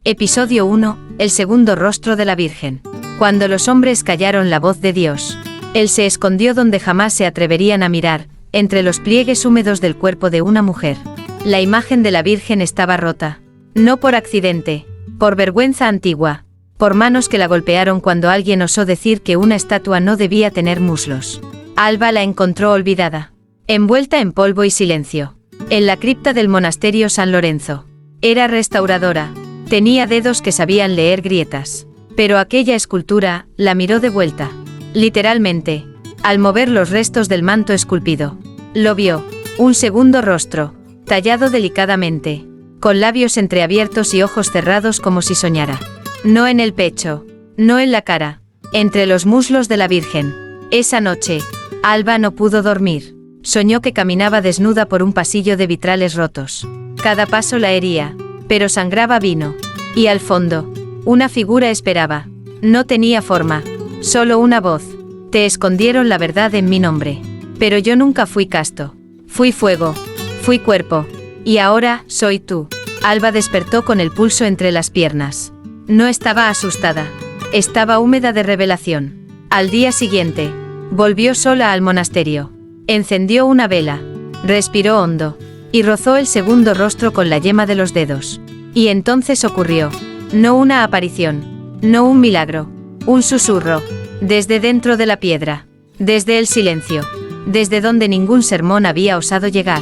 Episodio 1, el segundo rostro de la Virgen. Cuando los hombres callaron la voz de Dios, Él se escondió donde jamás se atreverían a mirar, entre los pliegues húmedos del cuerpo de una mujer. La imagen de la Virgen estaba rota. No por accidente, por vergüenza antigua, por manos que la golpearon cuando alguien osó decir que una estatua no debía tener muslos. Alba la encontró olvidada, envuelta en polvo y silencio, en la cripta del monasterio San Lorenzo. Era restauradora. Tenía dedos que sabían leer grietas. Pero aquella escultura la miró de vuelta. Literalmente, al mover los restos del manto esculpido. Lo vio, un segundo rostro, tallado delicadamente, con labios entreabiertos y ojos cerrados como si soñara. No en el pecho, no en la cara, entre los muslos de la Virgen. Esa noche, Alba no pudo dormir. Soñó que caminaba desnuda por un pasillo de vitrales rotos. Cada paso la hería, pero sangraba vino. Y al fondo, una figura esperaba. No tenía forma, solo una voz. Te escondieron la verdad en mi nombre. Pero yo nunca fui casto. Fui fuego. Fui cuerpo. Y ahora, soy tú. Alba despertó con el pulso entre las piernas. No estaba asustada. Estaba húmeda de revelación. Al día siguiente, volvió sola al monasterio. Encendió una vela. Respiró hondo. Y rozó el segundo rostro con la yema de los dedos. Y entonces ocurrió. No una aparición. No un milagro. Un susurro. Desde dentro de la piedra. Desde el silencio. Desde donde ningún sermón había osado llegar.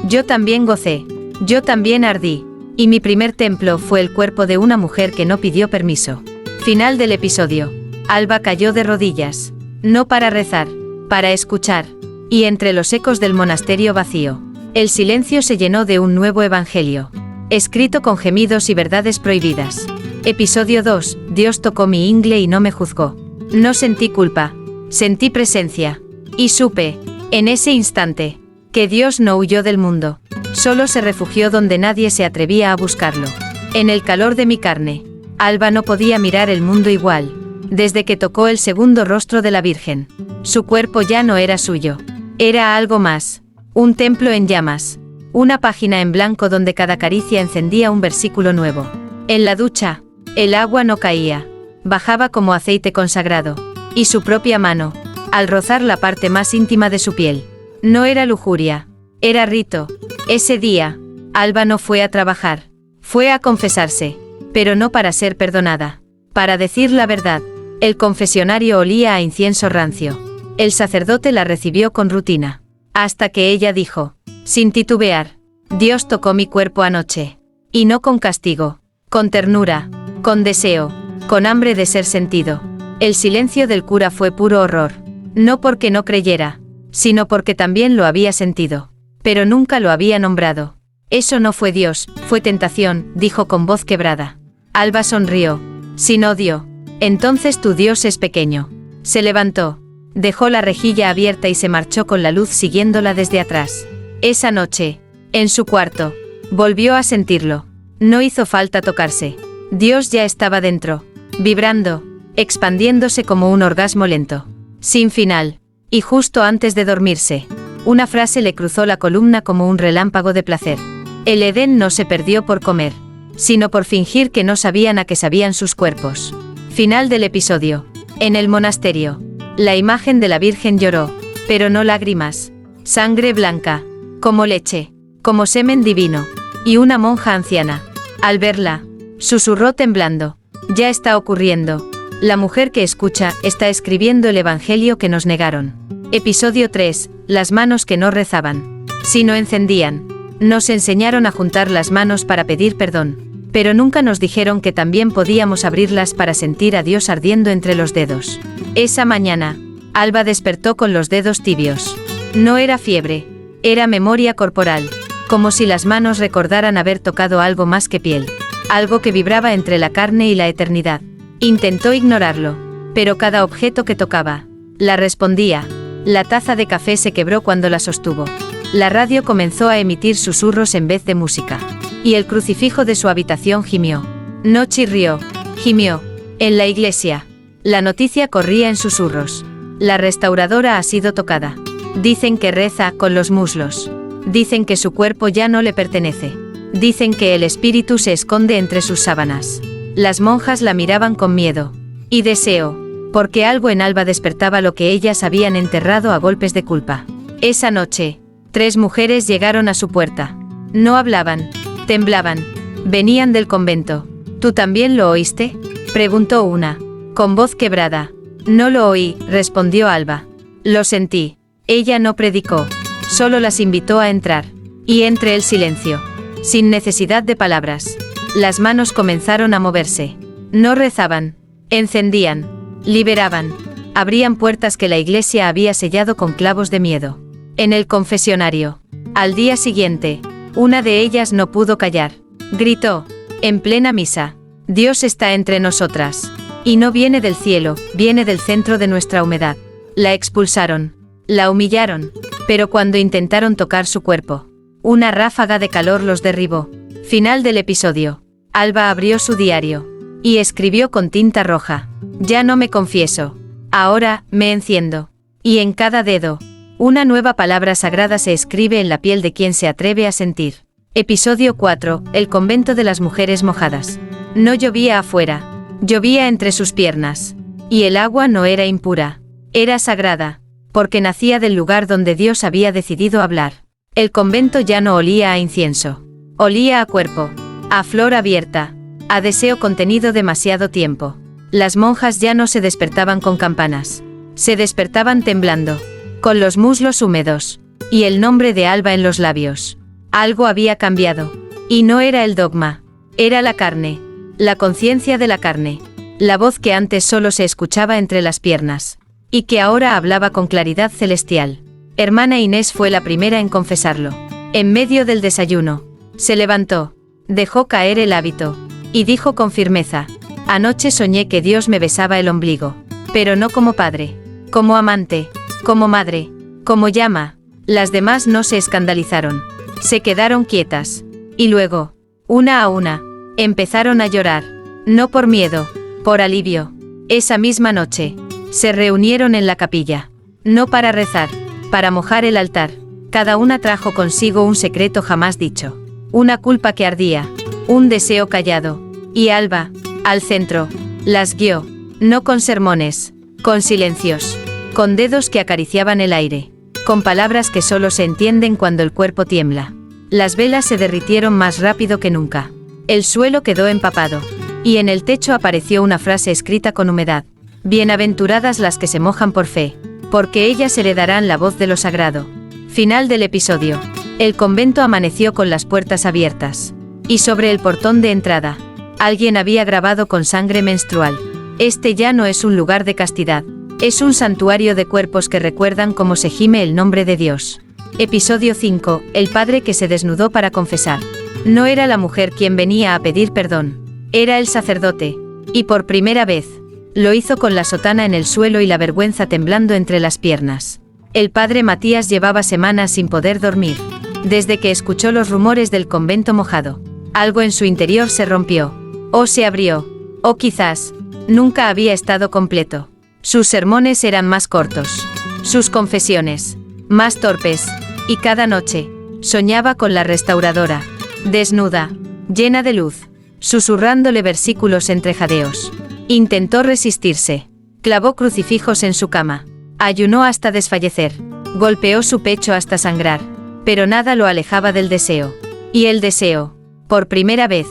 Yo también gocé. Yo también ardí. Y mi primer templo fue el cuerpo de una mujer que no pidió permiso. Final del episodio. Alba cayó de rodillas. No para rezar. Para escuchar. Y entre los ecos del monasterio vacío, el silencio se llenó de un nuevo evangelio. Escrito con gemidos y verdades prohibidas. Episodio 2. Dios tocó mi ingle y no me juzgó. No sentí culpa. Sentí presencia. Y supe, en ese instante, que Dios no huyó del mundo. Solo se refugió donde nadie se atrevía a buscarlo. En el calor de mi carne. Alba no podía mirar el mundo igual. Desde que tocó el segundo rostro de la Virgen. Su cuerpo ya no era suyo. Era algo más. Un templo en llamas. Una página en blanco donde cada caricia encendía un versículo nuevo. En la ducha, el agua no caía. Bajaba como aceite consagrado. Y su propia mano, al rozar la parte más íntima de su piel. No era lujuria. Era rito. Ese día, Alba no fue a trabajar. Fue a confesarse. Pero no para ser perdonada. Para decir la verdad. El confesionario olía a incienso rancio. El sacerdote la recibió con rutina. Hasta que ella dijo, sin titubear, Dios tocó mi cuerpo anoche. Y no con castigo, con ternura, con deseo, con hambre de ser sentido. El silencio del cura fue puro horror. No porque no creyera, sino porque también lo había sentido. Pero nunca lo había nombrado. Eso no fue Dios, fue tentación, dijo con voz quebrada. Alba sonrió. Sin odio. Entonces tu Dios es pequeño. Se levantó. Dejó la rejilla abierta y se marchó con la luz siguiéndola desde atrás. Esa noche, en su cuarto, volvió a sentirlo. No hizo falta tocarse. Dios ya estaba dentro, vibrando, expandiéndose como un orgasmo lento, sin final. Y justo antes de dormirse, una frase le cruzó la columna como un relámpago de placer. El Edén no se perdió por comer, sino por fingir que no sabían a qué sabían sus cuerpos. Final del episodio. En el monasterio. La imagen de la Virgen lloró, pero no lágrimas. Sangre blanca, como leche, como semen divino. Y una monja anciana, al verla, susurró temblando. Ya está ocurriendo. La mujer que escucha está escribiendo el evangelio que nos negaron. Episodio 3. Las manos que no rezaban, sino encendían. Nos enseñaron a juntar las manos para pedir perdón. Pero nunca nos dijeron que también podíamos abrirlas para sentir a Dios ardiendo entre los dedos. Esa mañana, Alba despertó con los dedos tibios. No era fiebre, era memoria corporal, como si las manos recordaran haber tocado algo más que piel, algo que vibraba entre la carne y la eternidad. Intentó ignorarlo, pero cada objeto que tocaba, la respondía. La taza de café se quebró cuando la sostuvo. La radio comenzó a emitir susurros en vez de música. Y el crucifijo de su habitación gimió. No chirrió, gimió. En la iglesia. La noticia corría en susurros. La restauradora ha sido tocada. Dicen que reza con los muslos. Dicen que su cuerpo ya no le pertenece. Dicen que el espíritu se esconde entre sus sábanas. Las monjas la miraban con miedo y deseo, porque algo en Alba despertaba lo que ellas habían enterrado a golpes de culpa. Esa noche, 3 mujeres llegaron a su puerta. No hablaban, temblaban, venían del convento. ¿Tú también lo oíste?, preguntó una, con voz quebrada. No lo oí, respondió Alba. Lo sentí. Ella no predicó, solo las invitó a entrar. Y entre el silencio, sin necesidad de palabras, las manos comenzaron a moverse. No rezaban, encendían, liberaban, abrían puertas que la iglesia había sellado con clavos de miedo. En el confesionario, al día siguiente, una de ellas no pudo callar. Gritó, en plena misa: Dios está entre nosotras. Y no viene del cielo, viene del centro de nuestra humedad. La expulsaron, la humillaron, pero cuando intentaron tocar su cuerpo, una ráfaga de calor los derribó. Final del episodio. Alba abrió su diario y escribió con tinta roja: ya no me confieso, ahora me enciendo. Y en cada dedo, una nueva palabra sagrada se escribe en la piel de quien se atreve a sentir. Episodio 4. El convento de las mujeres mojadas. No llovía afuera, llovía entre sus piernas. Y el agua no era impura, era sagrada, porque nacía del lugar donde Dios había decidido hablar. El convento ya no olía a incienso, olía a cuerpo, a flor abierta, a deseo contenido demasiado tiempo. Las monjas ya no se despertaban con campanas, se despertaban temblando, con los muslos húmedos, y el nombre de Alba en los labios. Algo había cambiado, y no era el dogma, era la carne, la conciencia de la carne, la voz que antes solo se escuchaba entre las piernas, y que ahora hablaba con claridad celestial. Hermana Inés fue la primera en confesarlo. En medio del desayuno, se levantó, dejó caer el hábito, y dijo con firmeza: anoche soñé que Dios me besaba el ombligo, pero no como padre, como amante, como madre, como llama. Las demás no se escandalizaron, se quedaron quietas, y luego, una a una, empezaron a llorar, no por miedo, por alivio. Esa misma noche, se reunieron en la capilla, no para rezar, para mojar el altar. Cada una trajo consigo un secreto jamás dicho, una culpa que ardía, un deseo callado, y Alba, al centro, las guió, no con sermones, con silencios, con dedos que acariciaban el aire, con palabras que solo se entienden cuando el cuerpo tiembla. Las velas se derritieron más rápido que nunca. El suelo quedó empapado, y en el techo apareció una frase escrita con humedad: bienaventuradas las que se mojan por fe, porque ellas heredarán la voz de lo sagrado. Final del episodio. El convento amaneció con las puertas abiertas, y sobre el portón de entrada, alguien había grabado con sangre menstrual: este ya no es un lugar de castidad, es un santuario de cuerpos que recuerdan cómo se gime el nombre de Dios. Episodio 5. El padre que se desnudó para confesar. No era la mujer quien venía a pedir perdón, era el sacerdote, y por primera vez, lo hizo con la sotana en el suelo y la vergüenza temblando entre las piernas. El padre Matías llevaba semanas sin poder dormir, desde que escuchó los rumores del convento mojado. Algo en su interior se rompió, o se abrió, o quizás, nunca había estado completo. Sus sermones eran más cortos, sus confesiones, más torpes, y cada noche, soñaba con la restauradora, desnuda, llena de luz, susurrándole versículos entre jadeos. Intentó resistirse, clavó crucifijos en su cama, ayunó hasta desfallecer, golpeó su pecho hasta sangrar, pero nada lo alejaba del deseo. Y el deseo, por primera vez,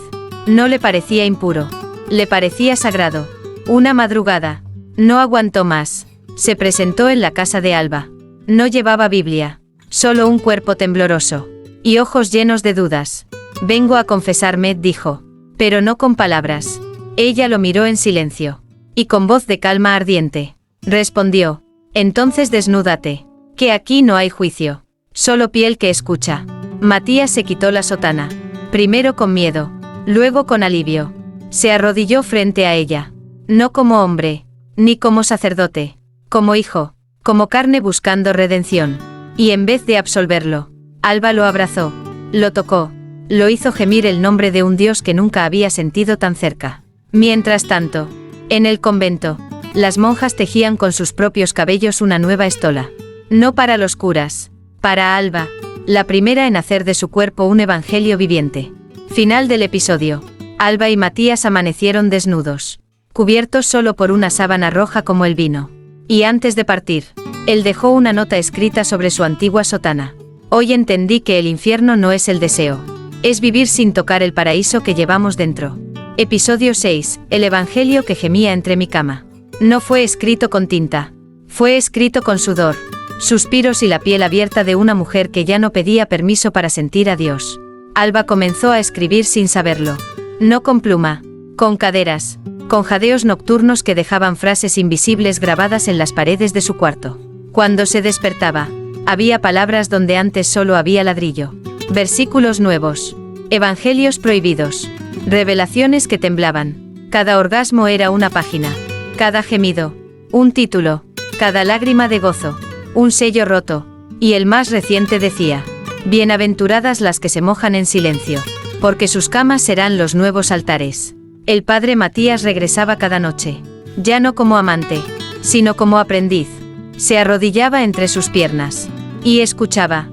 no le parecía impuro, le parecía sagrado. Una madrugada, no aguantó más, se presentó en la casa de Alba. No llevaba Biblia, solo un cuerpo tembloroso, y ojos llenos de dudas. Vengo a confesarme, dijo, pero no con palabras. Ella lo miró en silencio, y con voz de calma ardiente, respondió: entonces desnúdate, que aquí no hay juicio, solo piel que escucha. Matías se quitó la sotana, primero con miedo, luego con alivio. Se arrodilló frente a ella, no como hombre, ni como sacerdote, como hijo, como carne buscando redención. Y en vez de absolverlo, Alba lo abrazó, lo tocó, lo hizo gemir el nombre de un Dios que nunca había sentido tan cerca. Mientras tanto, en el convento, las monjas tejían con sus propios cabellos una nueva estola. No para los curas, para Alba, la primera en hacer de su cuerpo un evangelio viviente. Final del episodio. Alba y Matías amanecieron desnudos, cubiertos solo por una sábana roja como el vino. Y antes de partir, él dejó una nota escrita sobre su antigua sotana. Hoy entendí que el infierno no es el deseo, es vivir sin tocar el paraíso que llevamos dentro. Episodio 6. El evangelio que gemía entre mi cama. No fue escrito con tinta, fue escrito con sudor, suspiros y la piel abierta de una mujer que ya no pedía permiso para sentir a Dios. Alba comenzó a escribir sin saberlo. No con pluma, con caderas, con jadeos nocturnos que dejaban frases invisibles grabadas en las paredes de su cuarto. Cuando se despertaba, había palabras donde antes solo había ladrillo. Versículos nuevos, evangelios prohibidos, revelaciones que temblaban. Cada orgasmo era una página, cada gemido, un título, cada lágrima de gozo, un sello roto, y el más reciente decía: bienaventuradas las que se mojan en silencio, porque sus camas serán los nuevos altares. El padre Matías regresaba cada noche, ya no como amante, sino como aprendiz. Se arrodillaba entre sus piernas, y escuchaba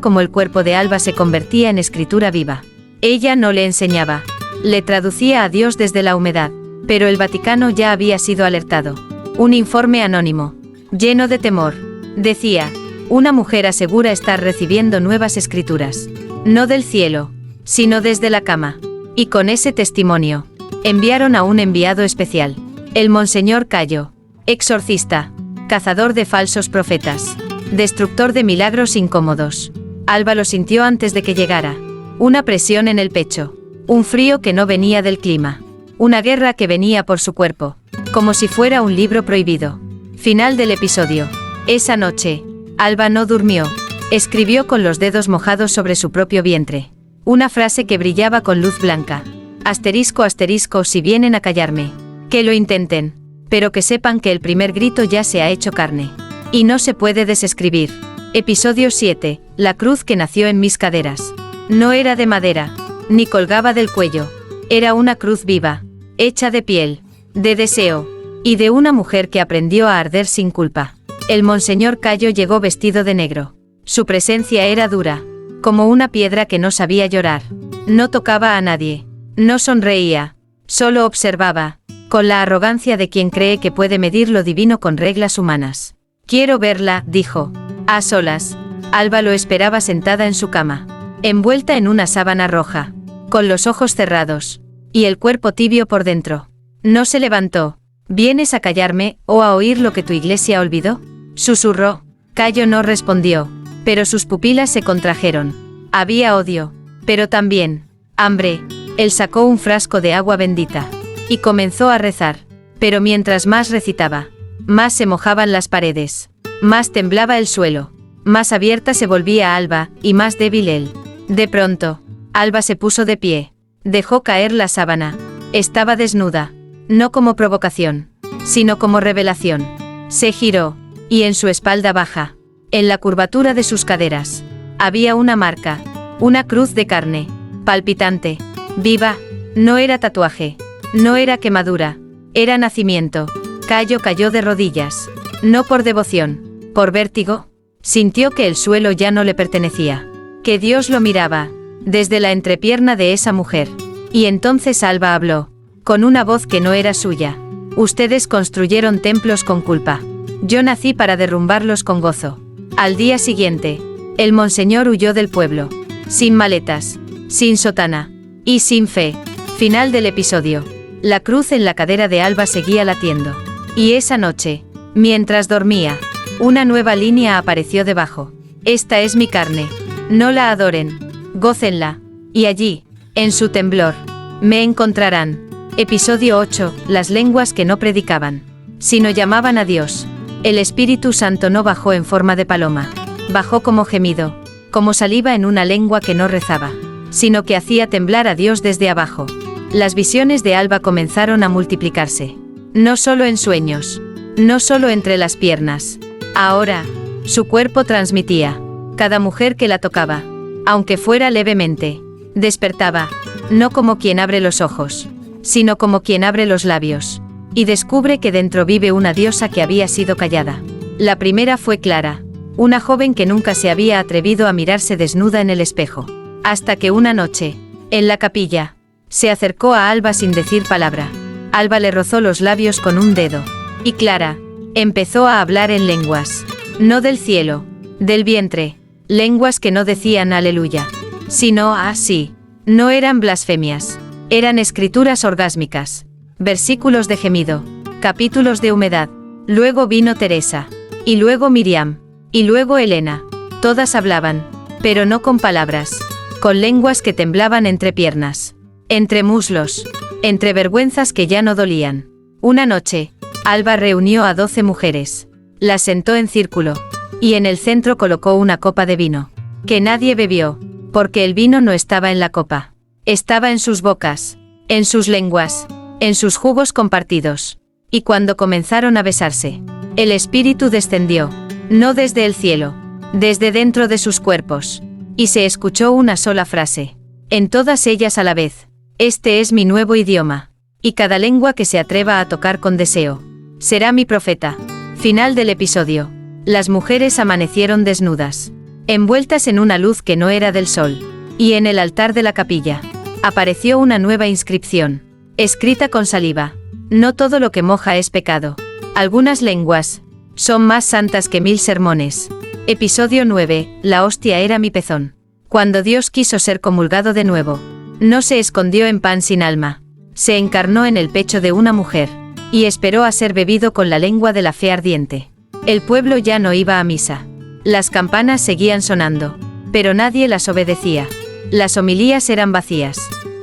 como el cuerpo de Alba se convertía en escritura viva. Ella no le enseñaba, le traducía a Dios desde la humedad, pero el Vaticano ya había sido alertado. Un informe anónimo, lleno de temor, decía: una mujer asegura estar recibiendo nuevas escrituras, no del cielo, sino desde la cama. Y con ese testimonio, enviaron a un enviado especial, el Monseñor Cayo, exorcista, cazador de falsos profetas, destructor de milagros incómodos. Alba lo sintió antes de que llegara, una presión en el pecho, un frío que no venía del clima, una guerra que venía por su cuerpo, como si fuera un libro prohibido. Final del episodio. Esa noche, Alba no durmió, escribió con los dedos mojados sobre su propio vientre. Una frase que brillaba con luz blanca. Asterisco asterisco si vienen a callarme. Que lo intenten, pero que sepan que el primer grito ya se ha hecho carne. Y no se puede desescribir. Episodio 7. La cruz que nació en mis caderas. No era de madera, ni colgaba del cuello. Era una cruz viva, hecha de piel, de deseo, y de una mujer que aprendió a arder sin culpa. El Monseñor Cayo llegó vestido de negro. Su presencia era dura, como una piedra que no sabía llorar. No tocaba a nadie, no sonreía, solo observaba, con la arrogancia de quien cree que puede medir lo divino con reglas humanas. Quiero verla, dijo. A solas, Alba lo esperaba sentada en su cama, envuelta en una sábana roja, con los ojos cerrados, y el cuerpo tibio por dentro. No se levantó. ¿Vienes a callarme o a oír lo que tu iglesia olvidó?, susurró. Cayo no respondió, pero sus pupilas se contrajeron. Había odio, pero también hambre. Él sacó un frasco de agua bendita y comenzó a rezar, pero mientras más recitaba, más se mojaban las paredes, más temblaba el suelo, más abierta se volvía Alba, y más débil él. De pronto, Alba se puso de pie, dejó caer la sábana. Estaba desnuda, no como provocación, sino como revelación. Se giró, y en su espalda baja, en la curvatura de sus caderas, había una marca, una cruz de carne, palpitante, viva. No era tatuaje, no era quemadura, era nacimiento. Cayo cayó de rodillas, no por devoción, por vértigo. Sintió que el suelo ya no le pertenecía, que Dios lo miraba, desde la entrepierna de esa mujer. Y entonces Alba habló, con una voz que no era suya. Ustedes construyeron templos con culpa. Yo nací para derrumbarlos con gozo. Al día siguiente, el Monseñor huyó del pueblo, sin maletas, sin sotana, y sin fe. Final del episodio. La cruz en la cadera de Alba seguía latiendo. Y esa noche, mientras dormía, una nueva línea apareció debajo. Esta es mi carne. No la adoren. Gócenla. Y allí, en su temblor, me encontrarán. Episodio 8. Las lenguas que no predicaban, sino llamaban a Dios. El Espíritu Santo no bajó en forma de paloma. Bajó como gemido, como saliva en una lengua que no rezaba, sino que hacía temblar a Dios desde abajo. Las visiones de Alba comenzaron a multiplicarse. No solo en sueños, no solo entre las piernas. Ahora, su cuerpo transmitía. Cada mujer que la tocaba, aunque fuera levemente, despertaba, no como quien abre los ojos, sino como quien abre los labios, y descubre que dentro vive una diosa que había sido callada. La primera fue Clara, una joven que nunca se había atrevido a mirarse desnuda en el espejo, hasta que una noche, en la capilla, Se acercó a Alba sin decir palabra. Alba le rozó los labios con un dedo. Y Clara empezó a hablar en lenguas. No del cielo, del vientre. Lenguas que no decían aleluya, sino así. No eran blasfemias. Eran escrituras orgásmicas. Versículos de gemido. Capítulos de humedad. Luego vino Teresa. Y luego Miriam. Y luego Elena. Todas hablaban, pero no con palabras. Con lenguas que temblaban entre piernas. Entre muslos. Entre vergüenzas que ya no dolían. Una noche, Alba reunió a 12 mujeres. Las sentó en círculo. Y en el centro colocó una copa de vino. Que nadie bebió, porque el vino no estaba en la copa. Estaba en sus bocas. En sus lenguas. En sus jugos compartidos. Y cuando comenzaron a besarse, el Espíritu descendió. No desde el cielo. Desde dentro de sus cuerpos. Y se escuchó una sola frase. En todas ellas a la vez. Este es mi nuevo idioma. Y cada lengua que se atreva a tocar con deseo será mi profeta. Final del episodio. Las mujeres amanecieron desnudas, envueltas en una luz que no era del sol. Y en el altar de la capilla apareció una nueva inscripción, escrita con saliva. No todo lo que moja es pecado. Algunas lenguas son más santas que 1000 sermones. Episodio 9. La hostia era mi pezón. Cuando Dios quiso ser comulgado de nuevo, no se escondió en pan sin alma. Se encarnó en el pecho de una mujer. Y esperó a ser bebido con la lengua de la fe ardiente. El pueblo ya no iba a misa. Las campanas seguían sonando. Pero nadie las obedecía. Las homilías eran vacías.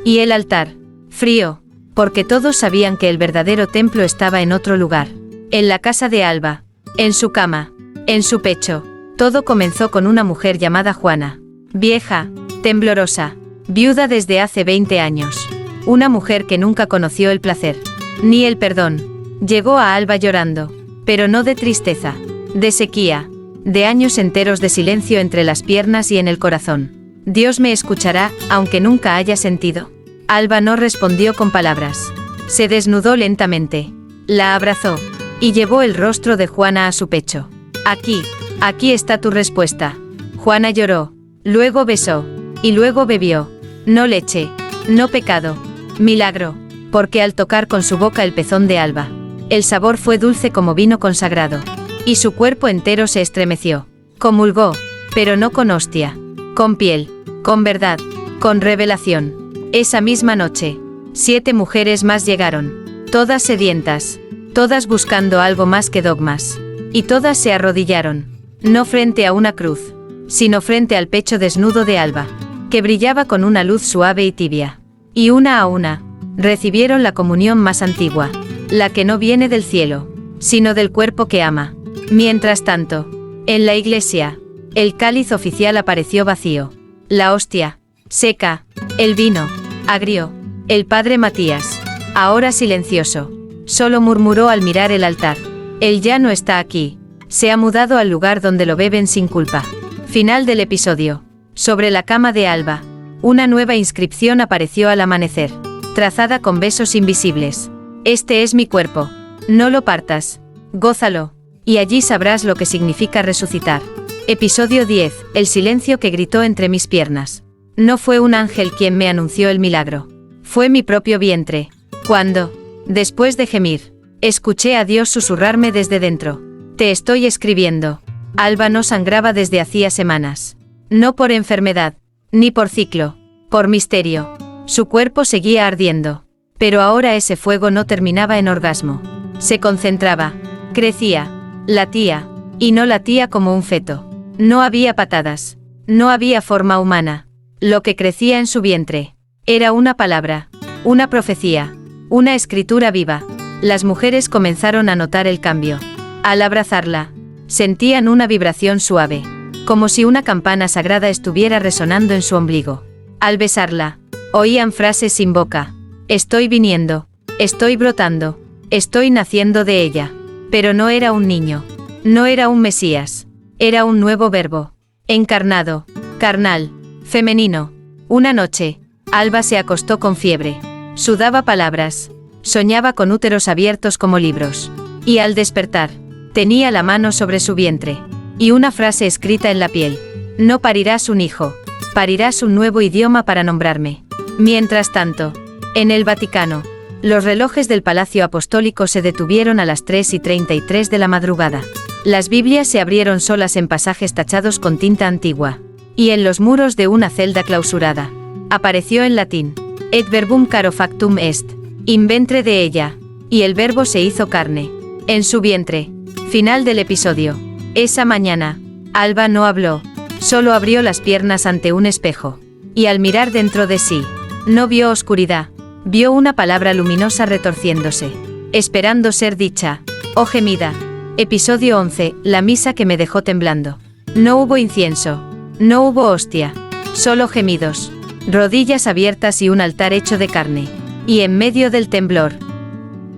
Y el altar, frío, porque todos sabían que el verdadero templo estaba en otro lugar. En la casa de Alba. En su cama. En su pecho. Todo comenzó con una mujer llamada Juana. Vieja, temblorosa, viuda desde hace 20 años. Una mujer que nunca conoció el placer. Ni el perdón. Llegó a Alba llorando. Pero no de tristeza. De sequía. De años enteros de silencio entre las piernas y en el corazón. Dios me escuchará, aunque nunca haya sentido. Alba no respondió con palabras. Se desnudó lentamente. La abrazó. Y llevó el rostro de Juana a su pecho. Aquí está tu respuesta. Juana lloró. Luego besó. Y luego bebió. No leche. No pecado. Milagro. Porque al tocar con su boca el pezón de Alba, el sabor fue dulce como vino consagrado. Y su cuerpo entero se estremeció. Comulgó, pero no con hostia. Con piel, con verdad, con revelación. Esa misma noche, 7 mujeres más llegaron. Todas sedientas. Todas buscando algo más que dogmas. Y todas se arrodillaron. No frente a una cruz, sino frente al pecho desnudo de Alba, que brillaba con una luz suave y tibia. Y una a una, recibieron la comunión más antigua, la que no viene del cielo, sino del cuerpo que ama. Mientras tanto, en la iglesia, el cáliz oficial apareció vacío. La hostia, seca, el vino, agrio. El padre Matías, ahora silencioso, solo murmuró al mirar el altar. Él ya no está aquí. Se ha mudado al lugar donde lo beben sin culpa. Final del episodio. Sobre la cama de Alba, una nueva inscripción apareció al amanecer, trazada con besos invisibles. Este es mi cuerpo. No lo partas. Gózalo. Y allí sabrás lo que significa resucitar. Episodio 10. El silencio que gritó entre mis piernas. No fue un ángel quien me anunció el milagro. Fue mi propio vientre. Cuando, después de gemir, escuché a Dios susurrarme desde dentro. Te estoy escribiendo. Alba no sangraba desde hacía semanas. No por enfermedad, ni por ciclo, por misterio. Su cuerpo seguía ardiendo. Pero ahora ese fuego no terminaba en orgasmo. Se concentraba, crecía, latía, y no latía como un feto. No había patadas, no había forma humana. Lo que crecía en su vientre era una palabra, una profecía, una escritura viva. Las mujeres comenzaron a notar el cambio. Al abrazarla, sentían una vibración suave, como si una campana sagrada estuviera resonando en su ombligo. Al besarla, oían frases sin boca. Estoy viniendo, estoy brotando, estoy naciendo de ella. Pero no era un niño, no era un Mesías, era un nuevo verbo, encarnado, carnal, femenino. Una noche, Alba se acostó con fiebre, sudaba palabras, soñaba con úteros abiertos como libros. Y al despertar, tenía la mano sobre su vientre, y una frase escrita en la piel. No parirás un hijo, parirás un nuevo idioma para nombrarme. Mientras tanto, En el Vaticano, los relojes del Palacio Apostólico se detuvieron a las 3:33 de la madrugada. Las Biblias se abrieron solas en pasajes tachados con tinta antigua. Y en los muros de una celda clausurada, apareció en latín: Et verbum caro factum est, in ventre de ella. Y el verbo se hizo carne, en su vientre. Final del episodio. Esa mañana, Alba no habló, solo abrió las piernas ante un espejo. Y al mirar dentro de sí, no vio oscuridad, vio una palabra luminosa retorciéndose, esperando ser dicha, o gemida. Episodio 11, la misa que me dejó temblando. No hubo incienso, no hubo hostia, solo gemidos, rodillas abiertas y un altar hecho de carne. Y en medio del temblor,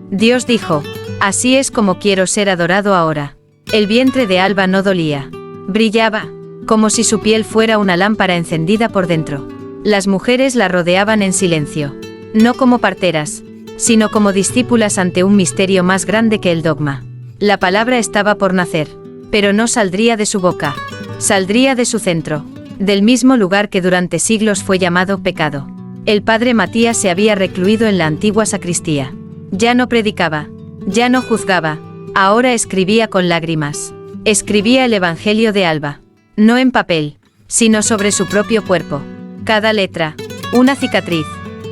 Dios dijo: así es como quiero ser adorado ahora. El vientre de Alba no dolía, brillaba, como si su piel fuera una lámpara encendida por dentro. Las mujeres la rodeaban en silencio, no como parteras, sino como discípulas ante un misterio más grande que el dogma. La palabra estaba por nacer, pero no saldría de su boca, saldría de su centro, del mismo lugar que durante siglos fue llamado pecado. El padre Matías se había recluido en la antigua sacristía. Ya no predicaba, ya no juzgaba, ahora escribía con lágrimas. Escribía el Evangelio de Alba, no en papel, sino sobre su propio cuerpo. Cada letra, una cicatriz,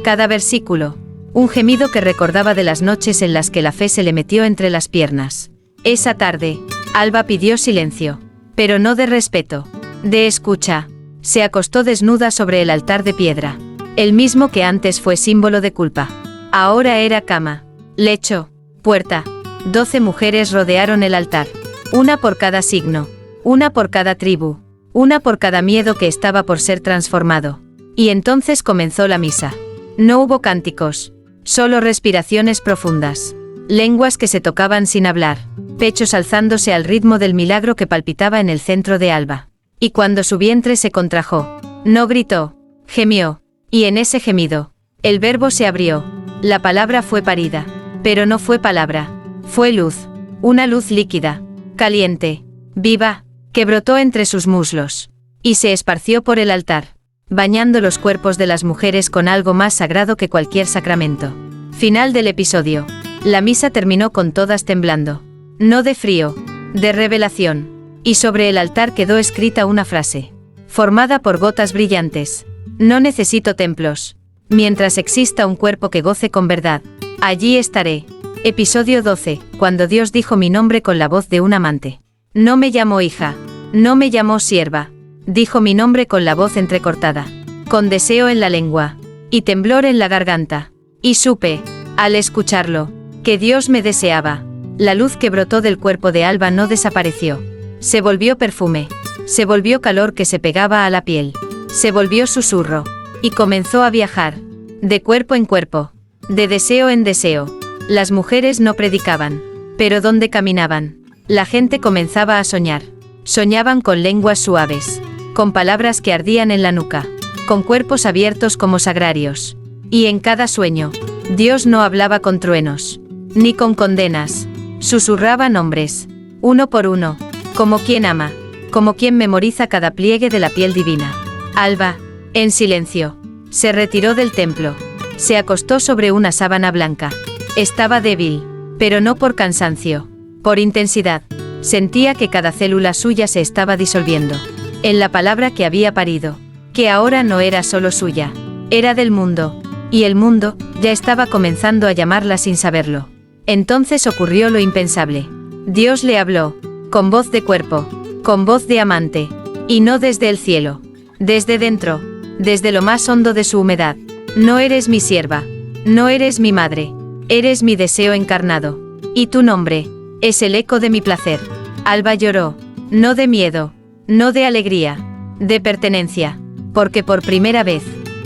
cada versículo, un gemido que recordaba de las noches en las que la fe se le metió entre las piernas. Esa tarde, Alba pidió silencio, pero no de respeto, de escucha. Se acostó desnuda sobre el altar de piedra, el mismo que antes fue símbolo de culpa. Ahora era cama, lecho, puerta. 12 mujeres rodearon el altar, una por cada signo, una por cada tribu, una por cada miedo que estaba por ser transformado. Y entonces comenzó la misa. No hubo cánticos, solo respiraciones profundas, lenguas que se tocaban sin hablar, pechos alzándose al ritmo del milagro que palpitaba en el centro de Alba. Y cuando su vientre se contrajo, no gritó, gemió, y en ese gemido, el verbo se abrió, la palabra fue parida, pero no fue palabra, fue luz, una luz líquida, caliente, viva, que brotó entre sus muslos, y se esparció por el altar, bañando los cuerpos de las mujeres con algo más sagrado que cualquier sacramento. Final del episodio. La misa terminó con todas temblando, no de frío, de revelación, y sobre el altar quedó escrita una frase, formada por gotas brillantes: no necesito templos. Mientras exista un cuerpo que goce con verdad, allí estaré. Episodio 12, cuando Dios dijo mi nombre con la voz de un amante. No me llamó hija, no me llamó sierva, dijo mi nombre con la voz entrecortada, con deseo en la lengua, y temblor en la garganta. Y supe, al escucharlo, que Dios me deseaba. La luz que brotó del cuerpo de Alba no desapareció. Se volvió perfume, se volvió calor que se pegaba a la piel, se volvió susurro, y comenzó a viajar, de cuerpo en cuerpo, de deseo en deseo. Las mujeres no predicaban, pero donde caminaban, la gente comenzaba a soñar. Soñaban con lenguas suaves, con palabras que ardían en la nuca, con cuerpos abiertos como sagrarios. Y en cada sueño, Dios no hablaba con truenos, ni con condenas, susurraba nombres, uno por uno, como quien ama, como quien memoriza cada pliegue de la piel divina. Alba, en silencio, se retiró del templo, se acostó sobre una sábana blanca. Estaba débil, pero no por cansancio, por intensidad. Sentía que cada célula suya se estaba disolviendo en la palabra que había parido, que ahora no era solo suya, era del mundo, y el mundo ya estaba comenzando a llamarla sin saberlo. Entonces ocurrió lo impensable. Dios le habló, con voz de cuerpo, con voz de amante, y no desde el cielo, desde dentro, desde lo más hondo de su humedad. No eres mi sierva, no eres mi madre, eres mi deseo encarnado, y tu nombre es el eco de mi placer. Alba lloró, no de miedo, no de alegría, de pertenencia, porque por primera vez,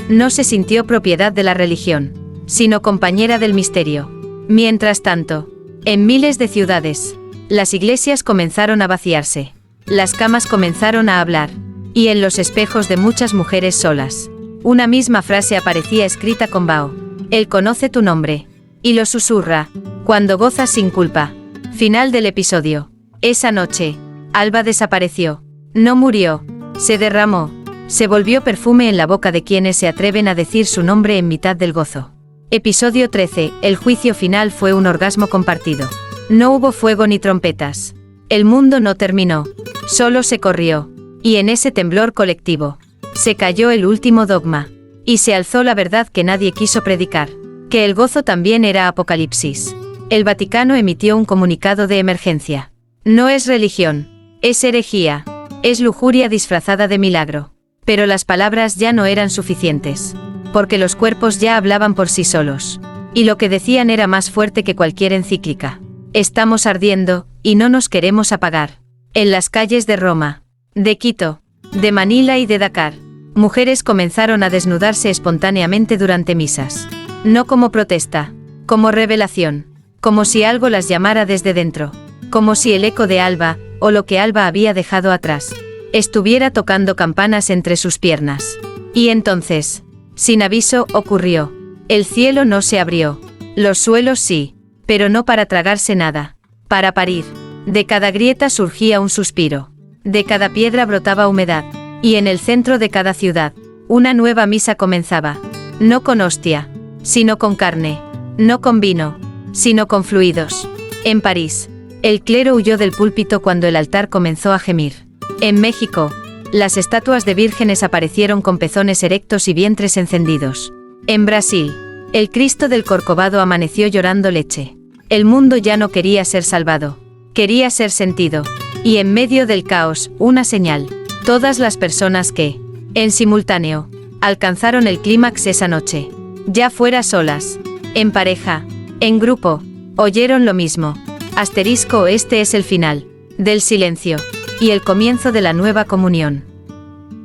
no se sintió propiedad de la religión, sino compañera del misterio. Mientras tanto, en miles de ciudades, las iglesias comenzaron a vaciarse, las camas comenzaron a hablar, y en los espejos de muchas mujeres solas, una misma frase aparecía escrita con vaho: Él conoce tu nombre, y lo susurra, cuando gozas sin culpa. Final del episodio. Esa noche, Alba desapareció. No murió, se derramó, se volvió perfume en la boca de quienes se atreven a decir su nombre en mitad del gozo. Episodio 13. El juicio final fue un orgasmo compartido. No hubo fuego ni trompetas. El mundo no terminó. Solo se corrió. Y en ese temblor colectivo, se cayó el último dogma. Y se alzó la verdad que nadie quiso predicar. Que el gozo también era apocalipsis. El Vaticano emitió un comunicado de emergencia. No es religión. Es herejía. Es lujuria disfrazada de milagro. Pero las palabras ya no eran suficientes. Porque los cuerpos ya hablaban por sí solos. Y lo que decían era más fuerte que cualquier encíclica. Estamos ardiendo, y no nos queremos apagar. En las calles de Roma, de Quito, de Manila y de Dakar, mujeres comenzaron a desnudarse espontáneamente durante misas. No como protesta, como revelación, como si algo las llamara desde dentro, como si el eco de Alba, o lo que Alba había dejado atrás, estuviera tocando campanas entre sus piernas. Y entonces, sin aviso, ocurrió. El cielo no se abrió. Los suelos sí, pero no para tragarse nada, para parir. De cada grieta surgía un suspiro. De cada piedra brotaba humedad. Y en el centro de cada ciudad, una nueva misa comenzaba. No con hostia, sino con carne. No con vino, sino con fluidos. En París, el clero huyó del púlpito cuando el altar comenzó a gemir. En México, las estatuas de vírgenes aparecieron con pezones erectos y vientres encendidos. En Brasil, el Cristo del Corcovado amaneció llorando leche. El mundo ya no quería ser salvado. Quería ser sentido. Y en medio del caos, una señal. Todas las personas que, en simultáneo, alcanzaron el clímax esa noche. Ya fuera solas, en pareja, en grupo, oyeron lo mismo. Asterisco, este es el final del silencio. Y el comienzo de la nueva comunión.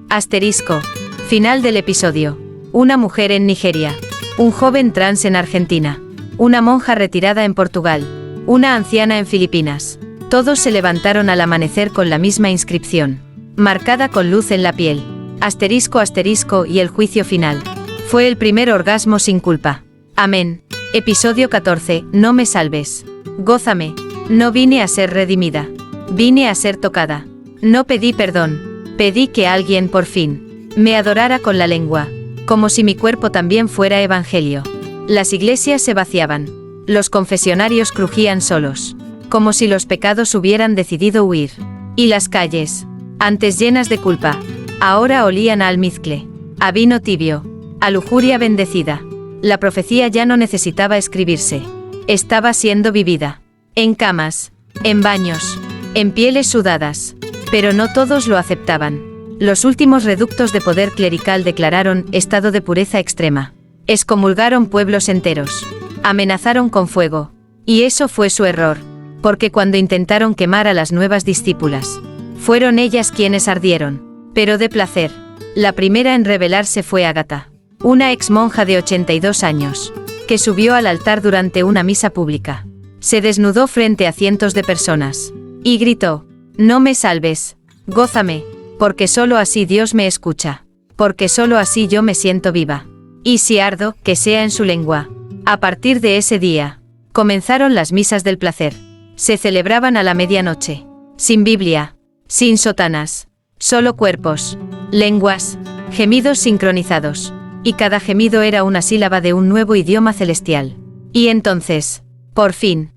Asterisco. Final del episodio. Una mujer en Nigeria. Un joven trans en Argentina. Una monja retirada en Portugal. Una anciana en Filipinas. Todos se levantaron al amanecer con la misma inscripción. Marcada con luz en la piel. Asterisco, asterisco y el juicio final. Fue el primer orgasmo sin culpa. Amén. Episodio 14. No me salves. Gózame. No vine a ser redimida. Vine a ser tocada. No pedí perdón. Pedí que alguien por fin me adorara con la lengua, como si mi cuerpo también fuera evangelio. Las iglesias se vaciaban. Los confesionarios crujían solos, como si los pecados hubieran decidido huir. Y las calles, antes llenas de culpa, ahora olían a almizcle, a vino tibio, a lujuria bendecida. La profecía ya no necesitaba escribirse. Estaba siendo vivida. En camas, en baños, en pieles sudadas. Pero no todos lo aceptaban. Los últimos reductos de poder clerical declararon estado de pureza extrema. Excomulgaron pueblos enteros. Amenazaron con fuego. Y eso fue su error. Porque cuando intentaron quemar a las nuevas discípulas, fueron ellas quienes ardieron. Pero de placer. La primera en rebelarse fue Ágata, una ex monja de 82 años, que subió al altar durante una misa pública. Se desnudó frente a cientos de personas. Y gritó: no me salves, gózame, porque solo así Dios me escucha, porque solo así yo me siento viva. Y si ardo, que sea en su lengua. A partir de ese día, comenzaron las misas del placer. Se celebraban a la medianoche, sin Biblia, sin sotanas, solo cuerpos, lenguas, gemidos sincronizados, y cada gemido era una sílaba de un nuevo idioma celestial. Y entonces, por fin,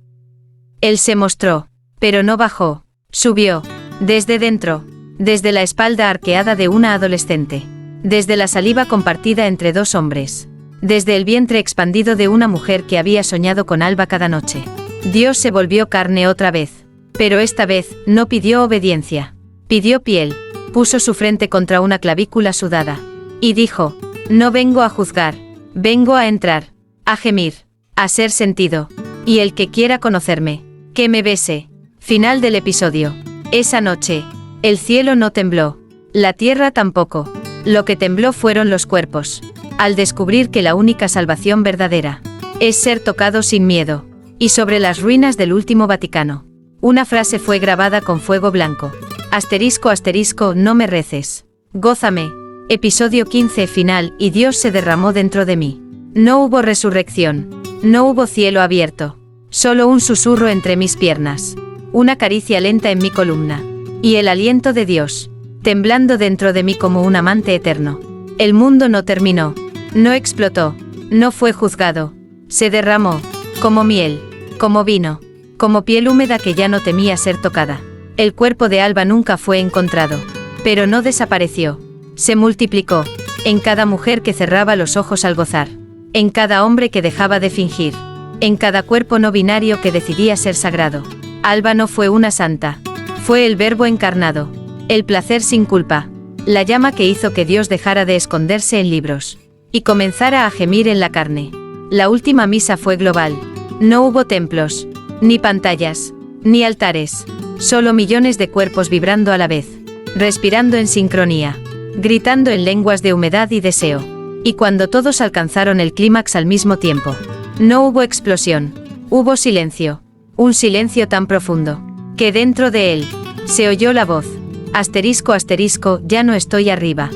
Él se mostró, pero no bajó. Subió, desde dentro, desde la espalda arqueada de una adolescente, desde la saliva compartida entre dos hombres, desde el vientre expandido de una mujer que había soñado con Alba cada noche. Dios se volvió carne otra vez, pero esta vez no pidió obediencia, pidió piel, puso su frente contra una clavícula sudada, y dijo: no vengo a juzgar, vengo a entrar, a gemir, a ser sentido, y el que quiera conocerme, que me bese. Final del episodio. Esa noche, el cielo no tembló, la tierra tampoco. Lo que tembló fueron los cuerpos, al descubrir que la única salvación verdadera es ser tocado sin miedo. Y sobre las ruinas del último Vaticano, una frase fue grabada con fuego blanco. Asterisco, asterisco, no me reces. Gózame. Episodio 15. Final. Y Dios se derramó dentro de mí. No hubo resurrección. No hubo cielo abierto. Solo un susurro entre mis piernas. Una caricia lenta en mi columna. Y el aliento de Dios, temblando dentro de mí como un amante eterno. El mundo no terminó. No explotó. No fue juzgado. Se derramó, como miel, como vino, como piel húmeda que ya no temía ser tocada. El cuerpo de Alba nunca fue encontrado, pero no desapareció. Se multiplicó, en cada mujer que cerraba los ojos al gozar, en cada hombre que dejaba de fingir, en cada cuerpo no binario que decidía ser sagrado. Alba no fue una santa, fue el Verbo encarnado, el placer sin culpa, la llama que hizo que Dios dejara de esconderse en libros y comenzara a gemir en la carne. La última misa fue global. No hubo templos, ni pantallas, ni altares, solo millones de cuerpos vibrando a la vez, respirando en sincronía, gritando en lenguas de humedad y deseo. Y cuando todos alcanzaron el clímax al mismo tiempo, no hubo explosión, hubo silencio, un silencio tan profundo, que dentro de él, se oyó la voz, asterisco asterisco, ya no estoy arriba,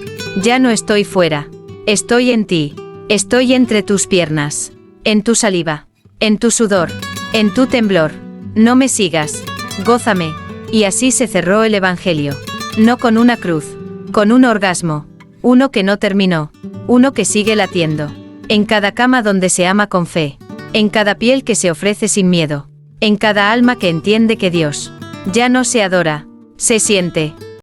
ya no estoy fuera, estoy en ti, estoy entre tus piernas, en tu saliva, en tu sudor, en tu temblor, no me sigas, gózame. Y así se cerró el Evangelio, no con una cruz, con un orgasmo, uno que no terminó, uno que sigue latiendo, en cada cama donde se ama con fe, en cada piel que se ofrece sin miedo, en cada alma que entiende que Dios ya no se adora, se siente.